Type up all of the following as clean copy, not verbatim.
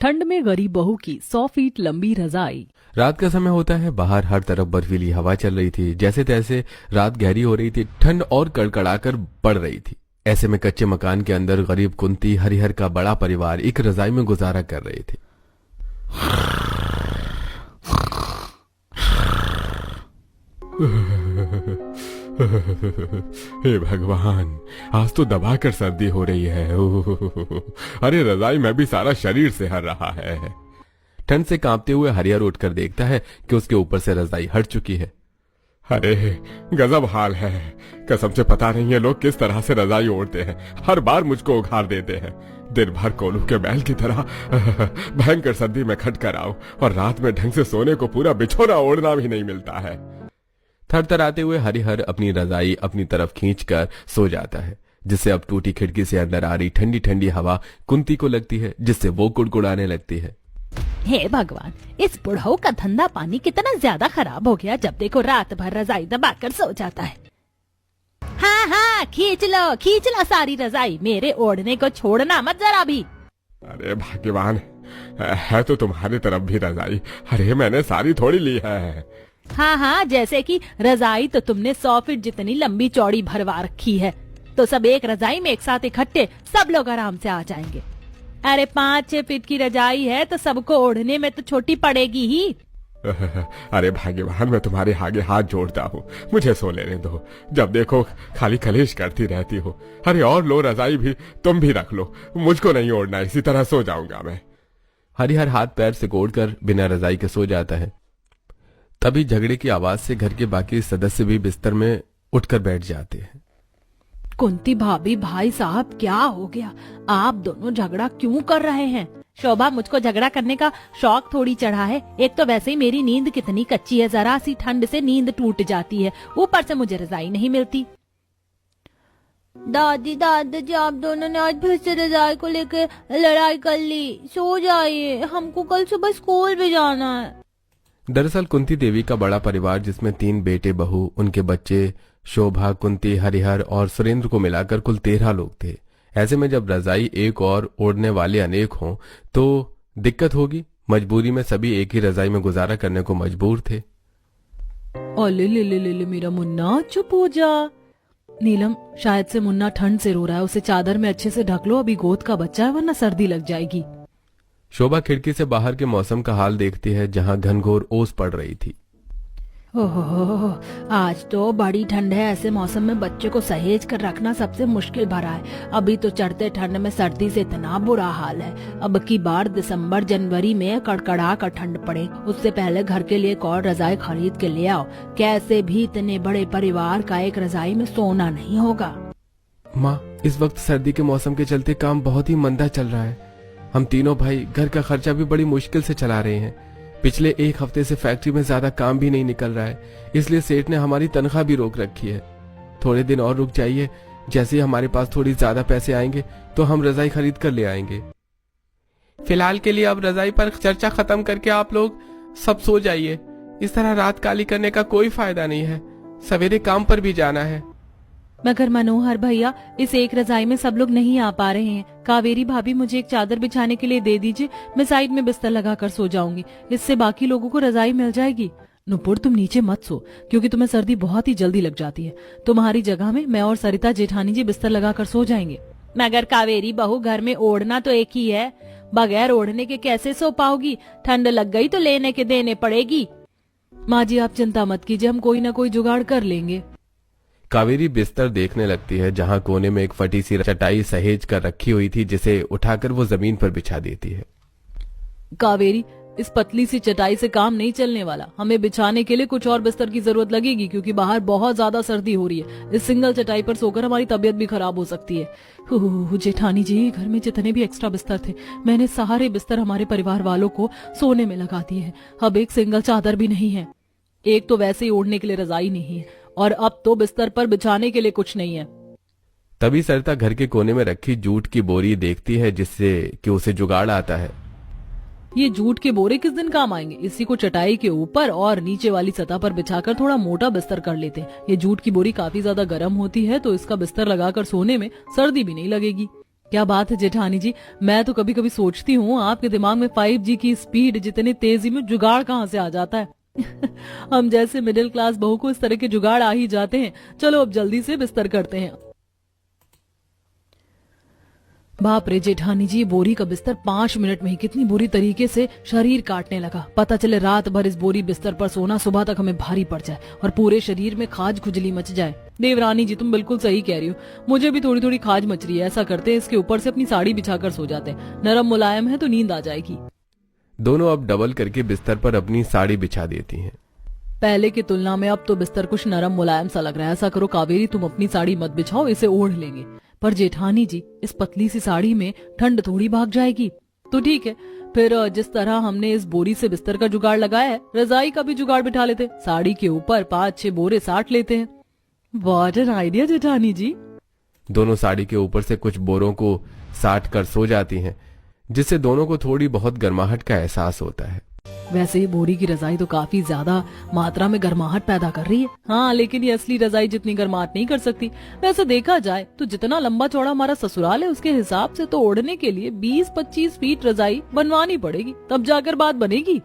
ठंड में गरीब बहू की 100 फीट लंबी रजाई। रात का समय होता है, बाहर हर तरफ बर्फीली हवा चल रही थी। जैसे तैसे रात गहरी हो रही थी, ठंड और कड़कड़ाकर बढ़ रही थी। ऐसे में कच्चे मकान के अंदर गरीब कुंती हरिहर का बड़ा परिवार एक रजाई में गुजारा कर रहे थे। हे भगवान, आज तो दबाकर सर्दी हो रही है। अरे रजाई में भी सारा शरीर से हर रहा है। ठंड से कांपते हुए हरिहर उठकर देखता है कि उसके ऊपर से रजाई हट चुकी है। अरे गजब हाल है, कसम से पता नहीं है लोग किस तरह से रजाई ओढ़ते हैं। हर बार मुझको उघाड़ देते हैं। दिन भर कोलू के बैल की तरह भयंकर सर्दी में खटकर आओ और रात में ढंग से सोने को पूरा बिछोना ओढ़ना भी नहीं मिलता है। थरथराते हुए हरिहर अपनी रजाई अपनी तरफ खींचकर सो जाता है, जिससे अब टूटी खिड़की से अंदर आ रही ठंडी ठंडी हवा कुंती को लगती है, जिससे वो कुड़कुड़ाने लगती है। हे भगवान, इस बुढ़ऊ का धंधा पानी कितना ज्यादा खराब हो गया। जब देखो रात भर रजाई दबाकर सो जाता है। हाँ हाँ, खींच लो सारी रजाई, मेरे ओढ़ने को छोड़ना मत जरा भी। अरे भाग्यवान, है तो तुम्हारी तरफ भी रजाई। अरे मैंने सारी थोड़ी ली है। हाँ हाँ, जैसे कि रजाई तो तुमने 100 फीट जितनी लंबी चौड़ी भरवा रखी है, तो सब एक रजाई में एक साथ इकट्ठे सब लोग आराम से आ जाएंगे। अरे 5-6 फीट की रजाई है तो सबको ओढ़ने में तो छोटी पड़ेगी ही। अरे भाग्यवान, मैं तुम्हारे आगे हाथ जोड़ता हूँ, मुझे सो लेने दो। जब देखो खाली कलेश करती रहती हो। अरे और लो रजाई भी, तुम भी रख लो, मुझको नहीं ओढ़ना, इसी तरह सो जाऊंगा मैं। हरिहर हाथ पैर सिकोड़कर बिना रजाई के सो जाता है। तभी झगड़े की आवाज से घर के बाकी सदस्य भी बिस्तर में उठकर बैठ जाते हैं। कुंती भाभी, भाई साहब, क्या हो गया? आप दोनों झगड़ा क्यों कर रहे हैं? शोभा, मुझको झगड़ा करने का शौक थोड़ी चढ़ा है। एक तो वैसे ही मेरी नींद कितनी कच्ची है, जरा सी ठंड से नींद टूट जाती है, ऊपर से मुझे रजाई नहीं मिलती। दादाजी, आप दोनों ने आज फिर से रजाई को लेकर लड़ाई कर ली। सो जाइए, हमको कल सुबह स्कूल भी जाना है। दरअसल कुंती देवी का बड़ा परिवार, जिसमें 3 बेटे बहू, उनके बच्चे शोभा, कुंती, हरिहर और सुरेंद्र को मिलाकर कुल 13 लोग थे। ऐसे में जब रजाई एक और ओढ़ने वाले अनेक हों तो दिक्कत होगी। मजबूरी में सभी एक ही रजाई में गुजारा करने को मजबूर थे। ले मेरा मुन्ना, चुप हो जा। नीलम, शायद से मुन्ना ठंड से रो रहा है, उसे चादर में अच्छे से ढक लो, अभी गोद का बच्चा है, वरना सर्दी लग जाएगी। शोभा खिड़की से बाहर के मौसम का हाल देखती है, जहां घनघोर ओस पड़ रही थी। ओहो, आज तो बड़ी ठंड है। ऐसे मौसम में बच्चे को सहेज कर रखना सबसे मुश्किल भरा है। अभी तो चढ़ते ठंड में सर्दी से इतना बुरा हाल है। अब की बार दिसंबर जनवरी में कड़कड़ा कर ठंड पड़े, उससे पहले घर के लिए एक और रजाई खरीद के ले आओ। कैसे भी इतने बड़े परिवार का एक रजाई में सोना नहीं होगा। माँ, इस वक्त सर्दी के मौसम के चलते काम बहुत ही मंदा चल रहा है। हम तीनों भाई घर का खर्चा भी बड़ी मुश्किल से चला रहे हैं। पिछले 1 हफ्ते से फैक्ट्री में ज्यादा काम भी नहीं निकल रहा है, इसलिए सेठ ने हमारी तनख्वाह भी रोक रखी है। थोड़े दिन और रुक जाइए, जैसे ही हमारे पास थोड़ी ज्यादा पैसे आएंगे तो हम रजाई खरीद कर ले आएंगे। फिलहाल के लिए अब रजाई पर चर्चा खत्म करके आप लोग सब सो जाइए। इस तरह रात काली करने का कोई फायदा नहीं है, सवेरे काम पर भी जाना है। मगर मनोहर भैया, इस एक रजाई में सब लोग नहीं आ पा रहे हैं। कावेरी भाभी, मुझे एक चादर बिछाने के लिए दे दीजिए, मैं साइड में बिस्तर लगाकर सो जाऊंगी, इससे बाकी लोगों को रजाई मिल जाएगी। नुपुर, तुम नीचे मत सो, क्योंकि तुम्हें सर्दी बहुत ही जल्दी लग जाती है। तुम्हारी जगह में मैं और सरिता जेठानी जी बिस्तर लगाकर सो जाएंगे। मगर कावेरी बहू, घर में ओढ़ना तो एक ही है, बगैर ओढ़ने के कैसे सो पाओगी? ठंड लग गई तो लेने के देने पड़ेगी। माँ जी, आप चिंता मत कीजिए, हम कोई ना कोई जुगाड़ कर लेंगे। कावेरी बिस्तर देखने लगती है, जहां कोने में एक फटी सी चटाई सहेज कर रखी हुई थी, जिसे उठाकर वो जमीन पर बिछा देती है। कावेरी, इस पतली सी चटाई से काम नहीं चलने वाला, हमें बिछाने के लिए कुछ और बिस्तर की जरूरत लगेगी, क्योंकि बाहर बहुत ज्यादा सर्दी हो रही है। इस सिंगल चटाई पर सोकर हमारी तबीयत भी खराब हो सकती है। जेठानी जी, घर में जितने भी एक्स्ट्रा बिस्तर थे, मैंने सारे बिस्तर हमारे परिवार वालों को सोने में लगा दिए हैं। अब एक सिंगल चादर भी नहीं है। एक तो वैसे ही ओढ़ने के लिए रजाई नहीं है, और अब तो बिस्तर पर बिछाने के लिए कुछ नहीं है। तभी सरिता घर के कोने में रखी जूट की बोरी देखती है, जिससे कि उसे जुगाड़ आता है। ये जूट के बोरे किस दिन काम आएंगे? इसी को चटाई के ऊपर और नीचे वाली सतह पर बिछाकर थोड़ा मोटा बिस्तर कर लेते हैं। ये जूट की बोरी काफी ज्यादा गर्म होती है, तो इसका बिस्तर लगाकर सोने में सर्दी भी नहीं लगेगी। क्या बात है जेठानी जी, मैं तो कभी कभी सोचती हूँ आपके दिमाग में 5G की स्पीड जितनी तेजी में जुगाड़ कहाँ से आ जाता है। हम जैसे मिडिल क्लास बहू को इस तरह के जुगाड़ आ ही जाते हैं। चलो अब जल्दी से बिस्तर करते हैं। बाप रे जेठानी जी, बोरी का बिस्तर 5 मिनट में ही कितनी बुरी तरीके से शरीर काटने लगा। पता चले रात भर इस बोरी बिस्तर पर सोना, सुबह तक हमें भारी पड़ जाए और पूरे शरीर में खाज खुजली मच जाए। देवरानी जी तुम बिल्कुल सही कह रही हो, मुझे भी थोड़ी थोड़ी खाज मच रही है। ऐसा करते हैं, इसके ऊपर से अपनी साड़ी बिछाकर सो जाते हैं, नरम मुलायम है तो नींद आ जाएगी। दोनों अब डबल करके बिस्तर पर अपनी साड़ी बिछा देती हैं। पहले की तुलना में अब तो बिस्तर कुछ नरम मुलायम सा लग रहा है। ऐसा करो कावेरी, तुम अपनी साड़ी मत बिछाओ, इसे ओढ़ लेंगे। पर जेठानी जी, इस पतली सी साड़ी में ठंड थोड़ी भाग जाएगी। तो ठीक है, फिर जिस तरह हमने इस बोरी से बिस्तर का जुगाड़ लगाया है, रजाई का भी जुगाड़ बिठा लेते। साड़ी के ऊपर 5-6 बोरे साट लेते हैं। व्हाट एन आइडिया जेठानी जी। दोनों साड़ी के ऊपर से कुछ बोरों को साट कर सो जाती हैं, जिससे दोनों को थोड़ी बहुत गर्माहट का एहसास होता है। वैसे ये बोरी की रजाई तो काफी ज्यादा मात्रा में गर्माहट पैदा कर रही है। हाँ, लेकिन ये असली रजाई जितनी गर्माहट नहीं कर सकती। वैसे देखा जाए तो जितना लंबा चौड़ा हमारा ससुराल है, उसके हिसाब से तो ओढ़ने के लिए 20-25 फीट रजाई बनवानी पड़ेगी, तब जाकर बात बनेगी।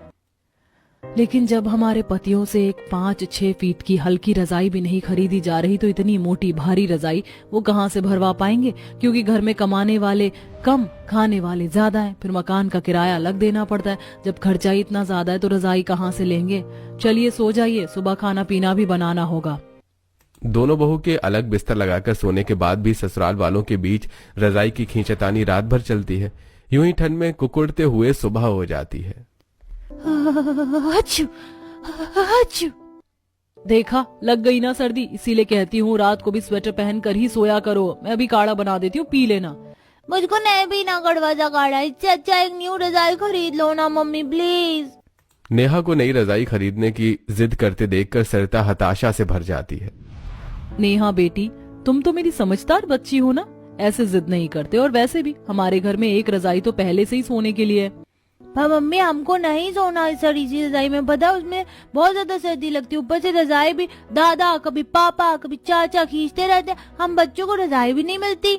लेकिन जब हमारे पतियों से एक 5-6 फीट की हल्की रजाई भी नहीं खरीदी जा रही, तो इतनी मोटी भारी रजाई वो कहाँ से भरवा पाएंगे? क्योंकि घर में कमाने वाले कम, खाने वाले ज्यादा हैं। फिर मकान का किराया अलग देना पड़ता है। जब खर्चा ही इतना ज्यादा है तो रजाई कहाँ से लेंगे? चलिए सो जाइए, सुबह खाना पीना भी बनाना होगा। दोनों बहू के अलग बिस्तर लगाकर सोने के बाद भी ससुराल वालों के बीच रजाई की खींचतानी रात भर चलती है। यूं ही ठंड में कुकुड़ते हुए सुबह हो जाती है। अच्छू, अच्छू। देखा, लग गई ना सर्दी। इसीलिए कहती हूँ रात को भी स्वेटर पहन कर ही सोया करो। मैं भी काढ़ा बना देती हूँ, पी लेना। मुझको नहीं भी ना कड़वा सा काढ़ा, इससे अच्छा एक न्यू रजाई खरीद लो ना मम्मी प्लीज। नेहा को नई रजाई खरीदने की जिद करते देखकर सरिता हताशा से भर जाती है। नेहा बेटी, तुम तो मेरी समझदार बच्ची हो ना, ऐसे जिद नहीं करते। और वैसे भी हमारे घर में एक रजाई तो पहले से ही सोने के लिए है। मम्मी हमको नहीं सोना इस सड़ी सी रजाई में, पता उसमें बहुत ज्यादा सर्दी लगती है। ऊपर से रजाई भी दादा, कभी पापा, कभी चाचा खींचते रहते, हम बच्चों को रजाई भी नहीं मिलती।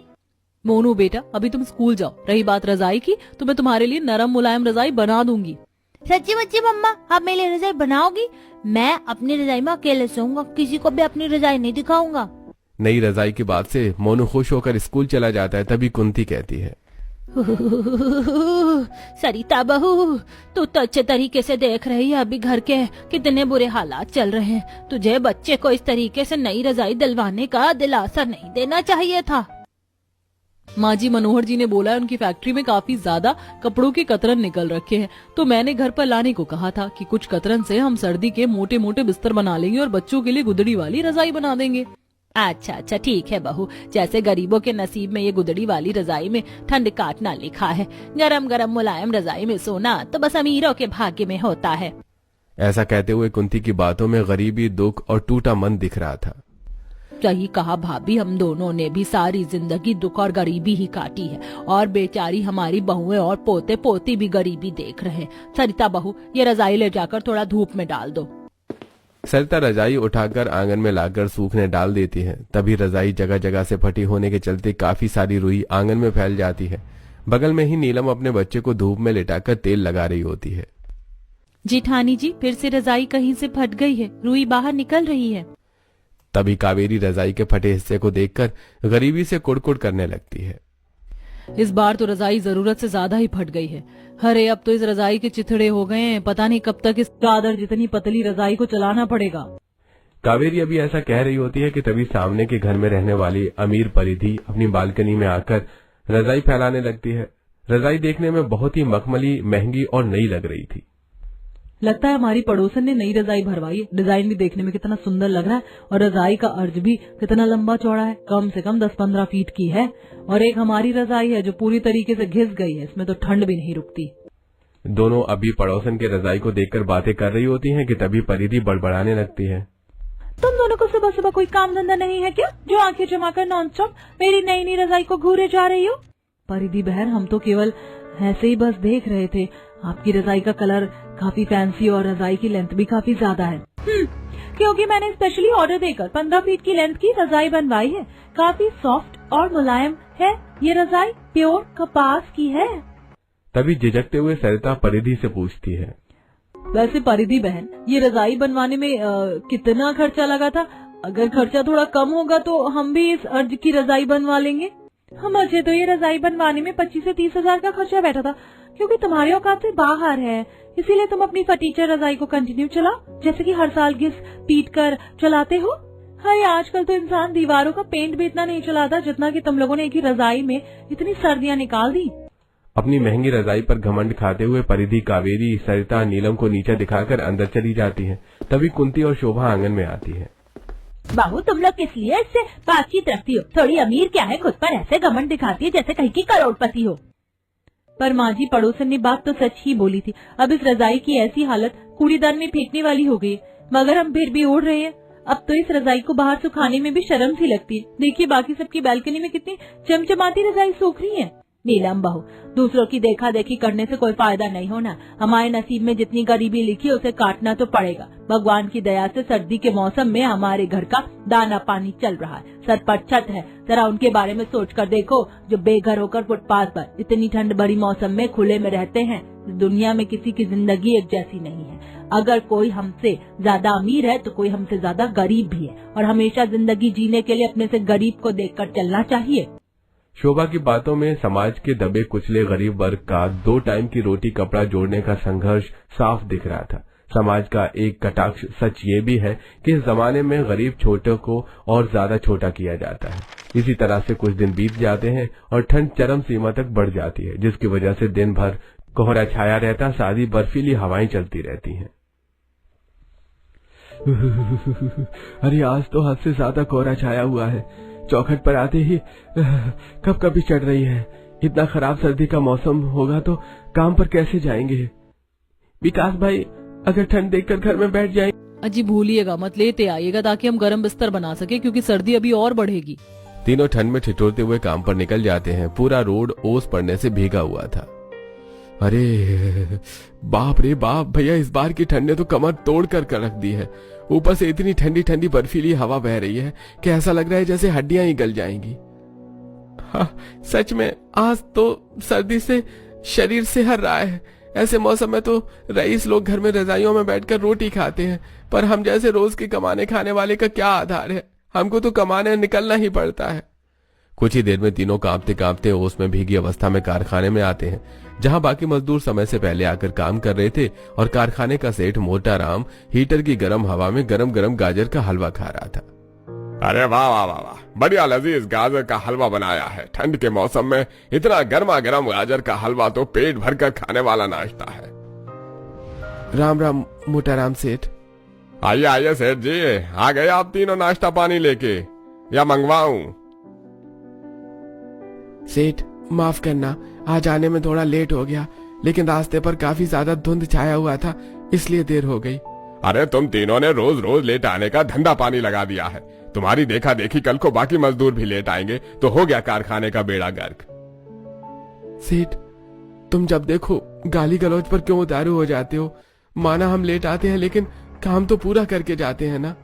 मोनू बेटा, अभी तुम स्कूल जाओ। रही बात रजाई की, तो मैं तुम्हारे लिए नरम मुलायम रजाई बना दूंगी। सच्ची बच्ची मम्मा, आप मेरे लिए रजाई बनाओगी? मैं अपनी रजाई में अकेले सोऊंगा, किसी को भी अपनी रजाई नहीं दिखाऊंगा। नई रजाई की बात से मोनू खुश होकर स्कूल चला जाता है। तभी कुंती कहती है, सरिता बहू, तू तो अच्छे तरीके से देख रही है अभी घर के कितने बुरे हालात चल रहे हैं। तुझे बच्चे को इस तरीके से नई रजाई दिलवाने का दिलासा नहीं देना चाहिए था। माँ जी, मनोहर जी ने बोला है उनकी फैक्ट्री में काफी ज्यादा कपड़ों के कतरन निकल रखे हैं, तो मैंने घर पर लाने को कहा था कि कुछ कतरन से हम सर्दी के मोटे मोटे बिस्तर बना लेंगे और बच्चों के लिए गुदड़ी वाली रजाई बना देंगे। अच्छा अच्छा ठीक है बहू, जैसे गरीबों के नसीब में ये गुदड़ी वाली रजाई में ठंड काटना लिखा है, गरम गरम मुलायम रजाई में सोना तो बस अमीरों के भाग्य में होता है। ऐसा कहते हुए कुंती की बातों में गरीबी, दुख और टूटा मन दिख रहा था। सही कहा भाभी, हम दोनों ने भी सारी जिंदगी दुख और गरीबी ही काटी है, और बेचारी हमारी बहुएं और पोते पोती भी गरीबी देख रहे हैं। सरिता बहू, ये रजाई ले जाकर थोड़ा धूप में डाल दो। सरिता रजाई उठाकर आंगन में लाकर सूखने डाल देती है। तभी रजाई जगह जगह से फटी होने के चलते काफी सारी रुई आंगन में फैल जाती है। बगल में ही नीलम अपने बच्चे को धूप में लिटाकर तेल लगा रही होती है। जेठानी जी, फिर से रजाई कहीं से फट गई है, रुई बाहर निकल रही है। तभी कावेरी रजाई के फटे हिस्से को देखकर गरीबी से कुड़कुड़ करने लगती है। इस बार तो रजाई जरूरत से ज्यादा ही फट गई है। अरे अब तो इस रजाई के चिथड़े हो गए हैं, पता नहीं कब तक इस चादर जितनी पतली रजाई को चलाना पड़ेगा। कावेरी अभी ऐसा कह रही होती है कि तभी सामने के घर में रहने वाली अमीर परिधि अपनी बालकनी में आकर रजाई फैलाने लगती है। रजाई देखने में बहुत ही मखमली, महंगी और नई लग रही थी। लगता है हमारी पड़ोसन ने नई रजाई भरवाई है। डिजाइन भी देखने में कितना सुंदर लग रहा है और रजाई का अर्ज भी कितना लंबा चौड़ा है, कम से कम 10-15 फीट की है। और एक हमारी रजाई है जो पूरी तरीके से घिस गई है, इसमें तो ठंड भी नहीं रुकती। दोनों अभी पड़ोसन के रजाई को देखकर बातें कर रही होती हैं कि तभी परिधि बड़बड़ाने लगती है। तुम दोनों को सुबह सुबह कोई काम धंधा नहीं है क्या, जो आंखें जमाकर नॉनस्टॉप मेरी नई नई रजाई को घूरे जा रही हो? परिधि बहन, हम तो केवल ऐसे ही बस देख रहे थे। आपकी रजाई का कलर काफी फैंसी और रजाई की लेंथ भी काफी ज्यादा है। क्योंकि मैंने स्पेशली ऑर्डर देकर 15 फीट की लेंथ की रजाई बनवाई है। काफी सॉफ्ट और मुलायम है ये रजाई, प्योर कपास की है। तभी झिझकते हुए सरिता परिधि से पूछती है, वैसे परिधि बहन, ये रजाई बनवाने में कितना खर्चा लगा था? अगर खर्चा थोड़ा कम होगा तो हम भी इस अर्ज की रजाई बनवा लेंगे। मुझे तो ये रजाई बनवाने में 25 से 30 हजार का खर्चा बैठा था, क्योंकि तुम्हारे औकात से बाहर है, इसीलिए तुम अपनी फटीचर रजाई को कंटिन्यू चलाओ, जैसे कि हर साल घिस पीट कर चलाते हो। अरे आजकल तो इंसान दीवारों का पेंट भी इतना नहीं चलाता जितना कि तुम लोगों ने एक ही रजाई में इतनी सर्दियां निकाल दी। अपनी महंगी रजाई पर घमंड खाते हुए परिधि, कावेरी, सरिता, नीलम को नीचे दिखाकर अंदर चली जाती है। तभी कुंती और शोभा आंगन में आती है। बहू, तुम लोग किस लिए इससे बातचीत रखती हो? थोड़ी अमीर क्या है, खुद पर ऐसे घमंड दिखाती है जैसे कहीं की करोड़पति हो। पर माँ जी, पड़ोसन ने बात तो सच ही बोली थी। अब इस रजाई की ऐसी हालत कूड़ेदान में फेंकने वाली हो गई, मगर हम फिर भी ओढ़ रहे हैं। अब तो इस रजाई को बाहर सुखाने में भी शर्म सी लगती है। देखिए बाकी सबकी बालकनी में कितनी चमचमाती रजाई सूख रही है। नीलम बहू, दूसरों की देखा देखी करने से कोई फायदा नहीं होना। हमारे नसीब में जितनी गरीबी लिखी उसे काटना तो पड़ेगा। भगवान की दया से सर्दी के मौसम में हमारे घर का दाना पानी चल रहा है, सर पर छत है। जरा उनके बारे में सोच कर देखो, जो बेघर होकर फुटपाथ पर इतनी ठंड भरी मौसम में खुले में रहते हैं। दुनिया में किसी की जिंदगी एक जैसी नहीं है। अगर कोई हमसे ज्यादा अमीर है तो कोई हमसे ज्यादा गरीब भी है, और हमेशा जिंदगी जीने के लिए अपने से गरीब को देखकर चलना चाहिए। शोभा की बातों में समाज के दबे कुचले गरीब वर्ग का 2 टाइम की रोटी कपड़ा जोड़ने का संघर्ष साफ दिख रहा था। समाज का एक कटाक्ष सच ये भी है कि इस जमाने में गरीब छोटे को और ज्यादा छोटा किया जाता है। इसी तरह से कुछ दिन बीत जाते हैं और ठंड चरम सीमा तक बढ़ जाती है, जिसकी वजह से दिन भर कोहरा छाया रहता, सादी बर्फीली हवाएं चलती रहती हैं। अरे आज तो हद से ज्यादा कोहरा छाया हुआ है। चौखट पर आते ही कब कभी चढ़ रही है। इतना खराब सर्दी का मौसम होगा तो काम पर कैसे जाएंगे? विकास भाई, अगर ठंड देखकर घर में बैठ जाए। अजी भूलिएगा मत, लेते आइएगा ताकि हम गर्म बिस्तर बना सके, क्योंकि सर्दी अभी और बढ़ेगी। तीनों ठंड में ठिठुरते हुए काम पर निकल जाते हैं। पूरा रोड ओस पड़ने से भीगा हुआ था। अरे बाप रे बाप भैया, इस बार की ठंड ने तो कमर तोड़ कर रख दी है। ऊपर से इतनी ठंडी ठंडी बर्फीली हवा बह रही है कि ऐसा लग रहा है जैसे हड्डियां ही गल जाएंगी। हाँ, सच में आज तो सर्दी से शरीर सिहर रहा है। ऐसे मौसम में तो रईस लोग घर में रजाइयों में बैठकर रोटी खाते हैं, पर हम जैसे रोज के कमाने खाने वाले का क्या आधार है? हमको तो कमाने निकलना ही पड़ता है। कुछ ही देर में तीनों कांपते कांपते ओस में भीगी अवस्था में कारखाने में आते हैं, जहां बाकी मजदूर समय से पहले आकर काम कर रहे थे, और कारखाने का सेठ मोटा राम हीटर की गर्म हवा में गरम गरम गाजर का हलवा खा रहा था। अरे वाह वाह वाह वाह, बढ़िया लजीज गाजर का हलवा बनाया है। ठंड के मौसम में इतना गर्मा गर्म गाजर का हलवा तो पेट भर कर खाने वाला नाश्ता है। राम राम मोटा राम सेठ। आइए आइए सेठ जी, आ गए आप तीनों नाश्ता पानी लेके, या मंगवाऊं? सेठ माफ करना, आज आने में थोड़ा लेट हो गया, लेकिन रास्ते पर काफी ज्यादा धुंध छाया हुआ था, इसलिए देर हो गई। अरे तुम तीनों ने रोज रोज लेट आने का धंधा पानी लगा दिया है। तुम्हारी देखा देखी कल को बाकी मजदूर भी लेट आएंगे तो हो गया कारखाने का बेड़ा गर्क। सेठ, तुम जब देखो गाली गलौज पर क्यों उतारू हो जाते हो? माना हम लेट आते हैं, लेकिन काम तो पूरा करके जाते हैं ना।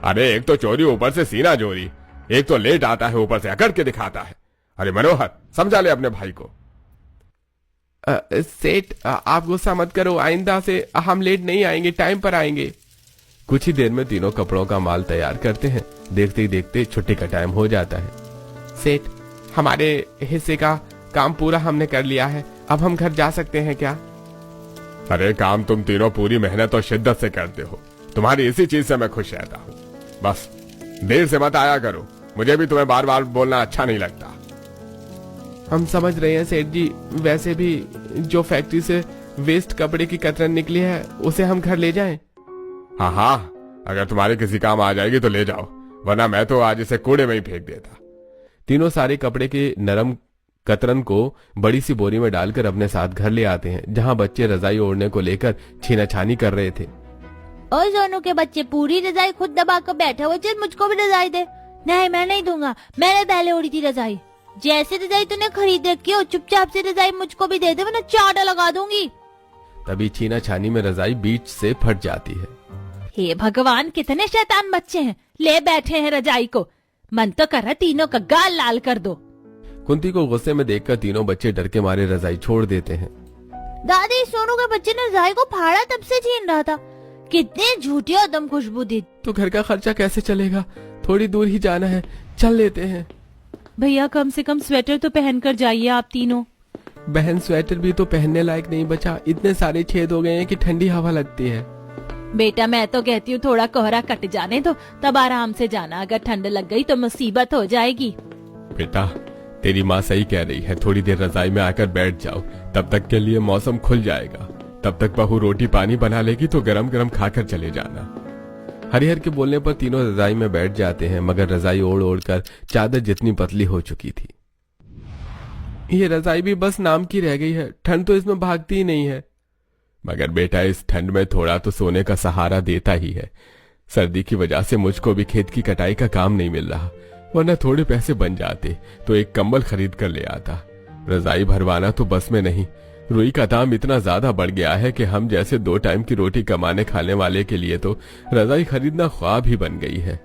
अरे एक तो चोरी ऊपर से सीना चोरी, एक तो लेट आता है ऊपर से अकड़ के दिखाता है। अरे मनोहर, समझा ले अपने भाई को। सेठ आप गुस्सा मत करो, आइंदा से हम लेट नहीं आएंगे, टाइम पर आएंगे। कुछ ही देर में तीनों कपड़ों का माल तैयार करते हैं। देखते ही देखते छुट्टी का टाइम हो जाता है। सेठ, हमारे हिस्से का काम पूरा हमने कर लिया है, अब हम घर जा सकते हैं क्या? अरे काम तुम तीनों पूरी मेहनत और शिद्दत से करते हो, तुम्हारी इसी चीज से मैं खुश रहता हूँ। बस देर से मत आया करो, मुझे भी तुम्हें बार बार बोलना अच्छा नहीं लगता। हम समझ रहे हैं सेठ जी, वैसे भी जो फैक्ट्री से वेस्ट कपड़े की कतरन निकली है उसे हम घर ले जाएं? हाँ हाँ, अगर तुम्हारे किसी काम आ जाएगी तो ले जाओ, वरना मैं तो आज इसे कूड़े में ही फेंक देता। तीनों सारे कपड़े के नरम कतरन को बड़ी सी बोरी में डालकर अपने साथ घर ले आते हैं, जहां बच्चे रजाई ओढ़ने को लेकर छीनाछानी कर रहे थे। और सोनू के बच्चे पूरी रजाई खुद दबा कर बैठे हुए, चल मुझको भी रजाई दे। नहीं, मैं नहीं दूंगा, मैंने पहले ओढ़ी थी रजाई। जैसे रजाई तूने खरीद रखी हो, चुपचाप से रजाई मुझको भी दे दे, वरना चाटा लगा दूंगी। तभी छीनाछानी में रजाई बीच से फट जाती है। हे भगवान, कितने शैतान बच्चे हैं, ले बैठे हैं रजाई को। मन तो कर रहा तीनों का गाल लाल कर दो। कुंती को गुस्से में देखकर तीनों बच्चे डर के मारे रजाई छोड़ देते हैं। दादी, सोनू के बच्चे ने रजाई को फाड़ा तब से छीन रहा था। कितने झूठी और दम खुशबू दी। तो घर का खर्चा कैसे चलेगा? थोड़ी दूर ही जाना है, चल लेते हैं। भैया कम से कम स्वेटर तो पहन कर जाइए आप तीनों। बहन, स्वेटर भी तो पहनने लायक नहीं बचा, इतने सारे छेद हो गए हैं कि ठंडी हवा लगती है। बेटा मैं तो कहती हूँ थोड़ा कोहरा कट जाने दो, तब आराम से जाना। अगर ठंड लग गई तो मुसीबत हो जाएगी। बेटा तेरी माँ सही कह रही है, थोड़ी देर रजाई में आकर बैठ जाओ, तब तक के लिए मौसम खुल जाएगा। तब तक बहू रोटी पानी बना लेगी तो गरम गरम खाकर चले जाना। हरिहर के बोलने पर तीनों रजाई में बैठ जाते हैं, मगर रजाई ओढ़ ओढ़ कर चादर जितनी पतली हो चुकी थी। ये रजाई भी बस नाम की रह गई है, ठंड तो इसमें भागती ही नहीं है। मगर बेटा इस ठंड में थोड़ा तो सोने का सहारा देता ही है। सर्दी की वजह से मुझको भी खेत की कटाई का काम नहीं मिल रहा, वरना थोड़े पैसे बन जाते तो एक कंबल खरीद कर ले आता। रजाई भरवाना तो बस में नहीं, रुई का दाम इतना ज्यादा बढ़ गया है कि हम जैसे 2 टाइम की रोटी कमाने खाने वाले के लिए तो रजाई खरीदना ख्वाब ही बन गई है।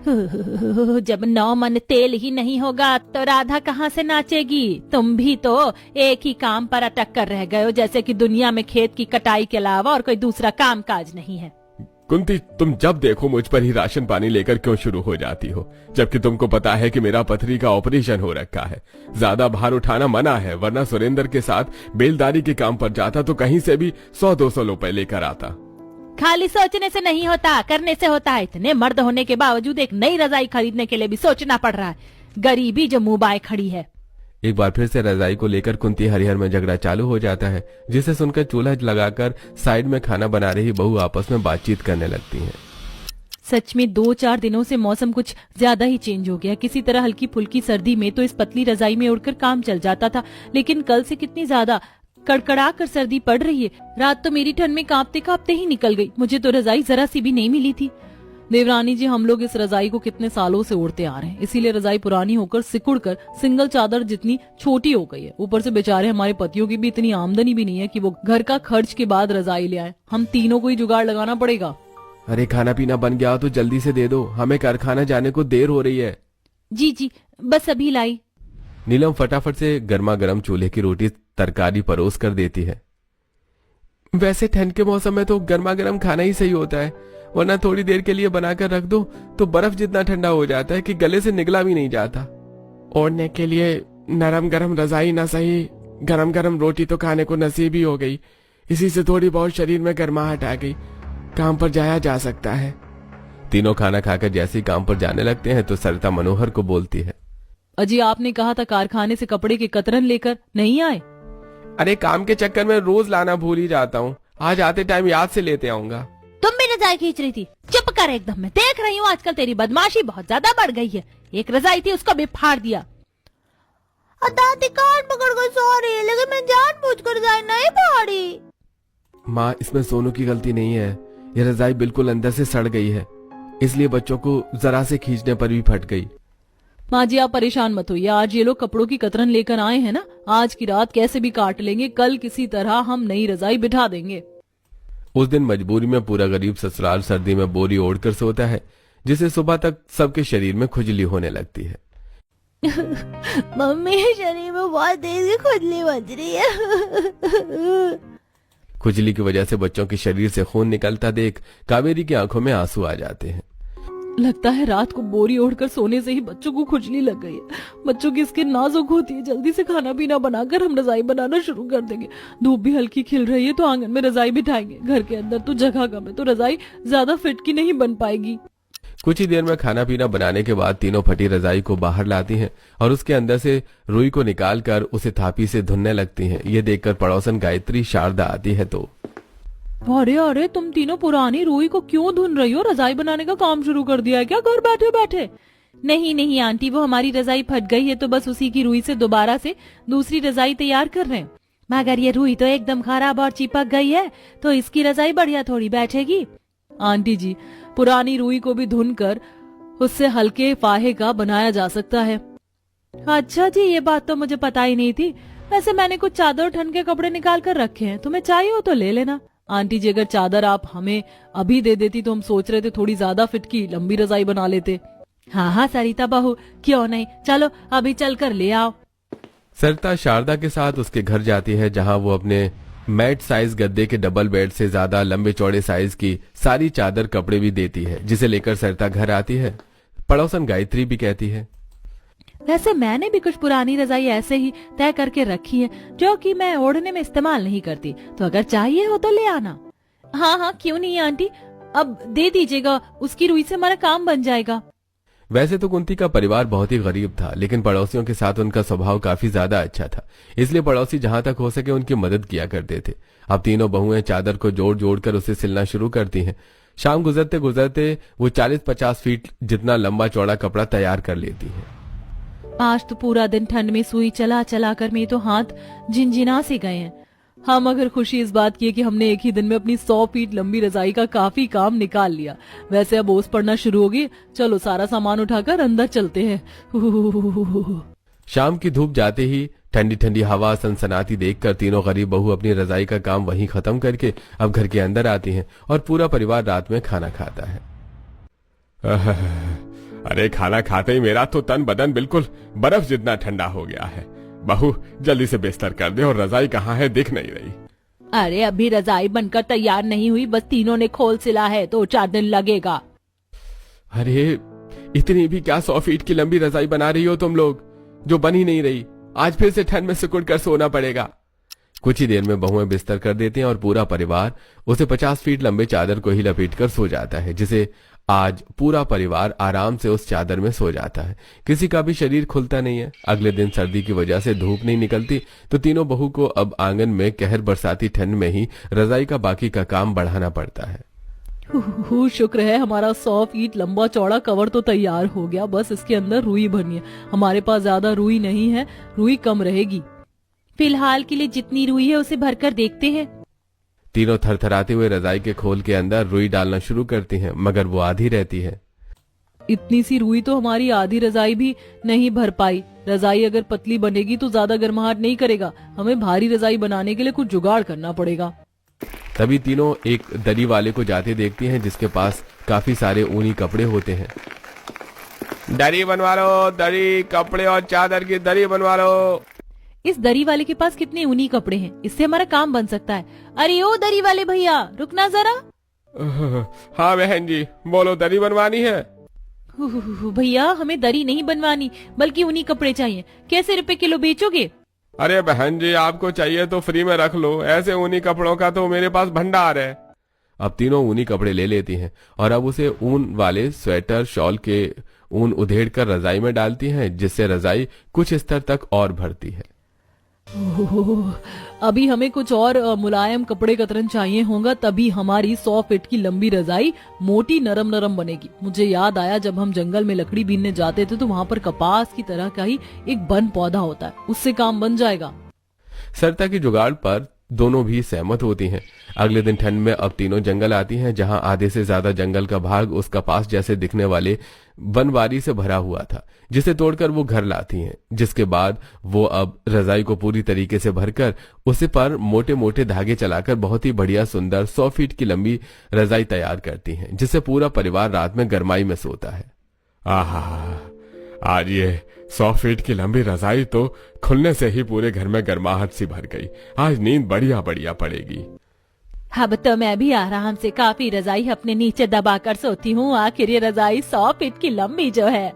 जब 9 मन तेल ही नहीं होगा तो राधा कहाँ से नाचेगी? तुम भी तो एक ही काम पर अटक कर रह गए हो, जैसे कि दुनिया में खेत की कटाई के अलावा और कोई दूसरा काम काज नहीं है। कुंती, तुम जब देखो मुझ पर ही राशन पानी लेकर क्यों शुरू हो जाती हो, जबकि तुमको पता है कि मेरा पथरी का ऑपरेशन हो रखा है। ज्यादा भार उठाना मना है, वरना सुरेंद्र के साथ बेलदारी के काम पर जाता तो कहीं से भी 100-200 रुपए लेकर आता। खाली सोचने से नहीं होता, करने से होता है। इतने मर्द होने के बावजूद एक नई रजाई खरीदने के लिए भी सोचना पड़ रहा है। गरीबी जो मुंह बाए खड़ी है। एक बार फिर से रजाई को लेकर कुंती हरिहर में झगड़ा चालू हो जाता है, जिसे सुनकर चूल्हा लगाकर साइड में खाना बना रही बहू आपस में बातचीत करने लगती हैं। सच में 2-4 दिनों से मौसम कुछ ज्यादा ही चेंज हो गया। किसी तरह हल्की फुल्की सर्दी में तो इस पतली रजाई में उड़कर काम चल जाता था, लेकिन कल से कितनी ज्यादा कड़कड़ा कर सर्दी पड़ रही है। रात तो मेरी ठंड में कांपते कांपते ही निकल गई। मुझे तो रजाई जरा सी भी नहीं मिली थी। देवरानी जी, हम लोग इस रजाई को कितने सालों से ओढ़ते आ रहे हैं, इसीलिए रजाई पुरानी होकर सिकुड़ कर सिंगल चादर जितनी छोटी हो गई है। ऊपर से बेचारे हमारे पतियों की भी इतनी आमदनी भी नहीं है कि वो घर का खर्च के बाद रजाई ले आए। हम तीनों को ही जुगाड़ लगाना पड़ेगा। अरे खाना पीना बन गया तो जल्दी से दे दो, हमें कारखाना जाने को देर हो रही है। जी जी, बस अभी लाई। नीलम फटाफट से गर्मा गर्म चूल्हे की रोटी तरकारी परोस कर देती है। वैसे ठंड के मौसम में तो गर्मा गर्म खाना ही सही होता है, वरना थोड़ी देर के लिए बनाकर रख दो तो बर्फ जितना ठंडा हो जाता है कि गले से निकला भी नहीं जाता। ओढ़ने के लिए नरम गरम रजाई ना सही, गरम गरम रोटी तो खाने को नसीब ही हो गई। इसी से थोड़ी बहुत शरीर में गर्माहट आ गई, काम पर जाया जा सकता है। तीनों खाना खाकर जैसे ही काम पर जाने लगते हैं तो सरिता मनोहर को बोलती है, अजी आपने कहा था कारखाने से कपड़े के कतरन लेकर नहीं आए। अरे काम के चक्कर में रोज लाना भूल ही जाता हूँ, आज आते टाइम याद से लेते आऊंगा। तुम भी रजाई खींच रही थी? चुप कर एकदम, मैं देख रही हूँ आजकल तेरी बदमाशी बहुत ज्यादा बढ़ गई है। एक रजाई थी उसको भी फाड़ दिया। दादी कान पकड़ कर सॉरी, लेकिन मैं जानबूझकर रजाई नहीं फाड़ी। माँ, इसमें सोनू की गलती नहीं है, ये रजाई बिल्कुल अंदर से सड़ गई है, इसलिए बच्चों को जरा से खींचने पर भी फट गई। माँ जी आप परेशान मत होइए, आज ये लोग कपड़ों की कतरन लेकर आए हैं ना, आज की रात कैसे भी काट लेंगे, कल किसी तरह हम नई रजाई बिठा देंगे। उस दिन मजबूरी में पूरा गरीब ससुराल सर्दी में बोरी ओढ़कर सोता है, जिसे सुबह तक सबके शरीर में खुजली होने लगती है। मम्मी शरीर में बहुत तेज की खुजली बज रही है। खुजली की वजह से बच्चों के शरीर से खून निकलता देख कावेरी की आंखों में आंसू आ जाते हैं। लगता है रात को बोरी ओढ़कर सोने से ही बच्चों को खुजली लग गई है। बच्चों की स्किन नाजुक होती है, जल्दी से खाना पीना बनाकर हम रजाई बनाना शुरू कर देंगे। धूप भी हल्की खिल रही है तो आंगन में रजाई बिठाएंगे, घर के अंदर तो जगह कम है तो रजाई ज्यादा फिट की नहीं बन पाएगी। कुछ ही देर में खाना पीना बनाने के बाद तीनों फटी रजाई को बाहर लाती हैं और उसके अंदर से रुई को निकालकर उसे थापी से धुनने लगती हैं। ये देखकर पड़ोसन गायत्री शारदा आती है तो, अरे अरे तुम तीनों पुरानी रुई को क्यों धुन रही हो? रजाई बनाने का काम शुरू कर दिया है क्या घर बैठे बैठे? नहीं नहीं आंटी, वो हमारी रजाई फट गई है तो बस उसी की रुई से दोबारा से दूसरी रजाई तैयार कर रहे हैं। मगर ये रुई तो एकदम खराब और चिपक गई है तो इसकी रजाई बढ़िया थोड़ी बैठेगी। आंटी जी, पुरानी रुई को भी धुन कर उससे हल्के फाहे का बनाया जा सकता है। अच्छा जी, ये बात तो मुझे पता ही नहीं थी। वैसे मैंने कुछ चादर ठंड के कपड़े निकाल कर रखे हैं, तुम्हें चाहिए हो तो ले लेना। आंटी जी, अगर चादर आप हमें अभी दे देती तो हम सोच रहे थे थोड़ी ज्यादा फिट की लंबी रजाई बना लेते। हाँ हाँ सरिता बहू, क्यों नहीं, चलो अभी चल कर ले आओ। सरिता शारदा के साथ उसके घर जाती है, जहां वो अपने मैट साइज गद्दे के डबल बेड से ज्यादा लंबे चौड़े साइज की सारी चादर कपड़े भी देती है, जिसे लेकर सरिता घर आती है। पड़ोसन गायत्री भी कहती है, वैसे मैंने भी कुछ पुरानी रजाई ऐसे ही तय करके रखी है जो कि मैं ओढ़ने में इस्तेमाल नहीं करती, तो अगर चाहिए हो तो ले आना। हाँ हाँ क्यों नहीं आंटी, अब दे दीजिएगा, उसकी रुई से हमारा काम बन जाएगा। वैसे तो कुंती का परिवार बहुत ही गरीब था, लेकिन पड़ोसियों के साथ उनका स्वभाव काफी ज्यादा अच्छा था, इसलिए पड़ोसी जहां तक हो सके उनकी मदद किया करते थे। अब तीनों बहुएं चादर को जोड़ जोड़ कर उसे सिलना शुरू करती हैं। शाम गुजरते गुजरते वो 40-50 फीट जितना लंबा चौड़ा कपड़ा तैयार कर लेती हैं। आज तो पूरा दिन ठंड में सुई चला चला कर मेरे तो हाथ झिनझिना से गए हैं। हाँ मगर खुशी इस बात की है कि हमने एक ही दिन में अपनी 100 फीट लंबी रजाई का काफी काम निकाल लिया। वैसे अब ओस पड़ना शुरू होगी, चलो सारा सामान उठाकर अंदर चलते हैं। शाम की धूप जाते ही ठंडी ठंडी हवा सनसनाती देखकर तीनों गरीब बहू अपनी रजाई का काम वहीं खत्म करके अब घर के अंदर आती हैं और पूरा परिवार रात में खाना खाता है। अरे खाना खाते ही मेरा तो तन बदन बिल्कुल बर्फ जितना ठंडा हो गया है। बहू जल्दी से बिस्तर कर दे, और रजाई कहाँ है दिख नहीं रही। अरे अभी रजाई बनकर तैयार नहीं हुई, बस तीनों ने खोल सिला है, 2-4 दिन लगेगा। अरे इतनी भी क्या 100 फीट की लंबी रजाई बना रही हो तुम लोग, जो बन ही नहीं रही। आज फिर से ठंड में सिकुड़ कर सोना पड़ेगा। कुछ ही देर में बहुएं बिस्तर कर देती हैं और पूरा परिवार उसे 50 फीट लंबे चादर को ही लपेटकर सो जाता है, जिसे आज पूरा परिवार आराम से उस चादर में सो जाता है। किसी का भी शरीर खुलता नहीं है। अगले दिन सर्दी की वजह से धूप नहीं निकलती, तो तीनों बहू को अब आंगन में कहर बरसाती ठंड में ही रजाई का बाकी का काम बढ़ाना पड़ता है। शुक्र है हमारा 100 फीट लंबा चौड़ा कवर तो तैयार हो गया, बस इसके अंदर रुई भरनी है। हमारे पास ज्यादा रुई नहीं है, रुई कम रहेगी। फिलहाल के लिए जितनी रुई है उसे भरकर देखते हैं। तीनों थरथराते हुए रजाई के खोल के अंदर रुई डालना शुरू करती हैं, मगर वो आधी रहती है। इतनी सी रुई तो हमारी आधी रजाई भी नहीं भर पाई। रजाई अगर पतली बनेगी तो ज्यादा गर्माहट नहीं करेगा, हमें भारी रजाई बनाने के लिए कुछ जुगाड़ करना पड़ेगा। तभी तीनों एक दरी वाले को जाते देखती हैं, जिसके पास काफी सारे ऊनी कपड़े होते हैं। दरी बनवा लो, दरी, कपड़े और चादर की दरी बनवा लो। इस दरी वाले के पास कितने ऊनी कपड़े हैं, इससे हमारा काम बन सकता है। अरे ओ दरी वाले भैया, रुकना जरा। हाँ बहन जी, बोलो, दरी बनवानी है? भैया हमें दरी नहीं बनवानी, बल्कि ऊनी कपड़े चाहिए। कैसे रुपए किलो बेचोगे? अरे बहन जी, आपको चाहिए तो फ्री में रख लो, ऐसे ऊनी कपड़ों का तो मेरे पास भंडार है। अब तीनों ऊनी कपड़े ले लेती हैं और अब उसे ऊन वाले स्वेटर शॉल के ऊन उधेड़ कर रजाई में डालती हैं, जिससे रजाई कुछ स्तर तक और भरती है। अभी हमें कुछ और मुलायम कपड़े कतरन चाहिए होगा, तभी हमारी 100 फीट की लंबी रजाई मोटी नरम नरम बनेगी। मुझे याद आया, जब हम जंगल में लकड़ी बीनने जाते थे तो वहाँ पर कपास की तरह का ही एक वन पौधा होता है, उससे काम बन जाएगा। सरिता की जुगाड़ पर दोनों भी सहमत होती हैं। अगले दिन ठंड में अब तीनों जंगल आती हैं, जहां आधे से ज्यादा जंगल का भाग उस कपास जैसे दिखने वाले बनवारी से भरा हुआ था, जिसे तोड़कर वो घर लाती हैं। जिसके बाद वो अब रजाई को पूरी तरीके से भरकर उसे पर मोटे मोटे धागे चलाकर बहुत ही बढ़िया सुंदर 100 फीट की लंबी रजाई तैयार करती हैं, जिससे पूरा परिवार रात में गर्माई में सोता है। आहा, आज ये 100 फीट की लंबी रजाई तो खुलने से ही पूरे घर में गर्माहट सी भर गई। आज नींद बढ़िया बढ़िया पड़ेगी। अब तो मैं भी आराम से काफी रजाई अपने नीचे दबाकर सोती हूँ। आखिर ये रजाई 100 फीट की लंबी जो है।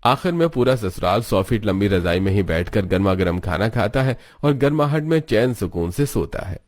आखिर में पूरा ससुराल 100 फीट लंबी रजाई में ही बैठकर गर्मा गर्म खाना खाता है और गर्माहट में चैन सुकून से सोता है।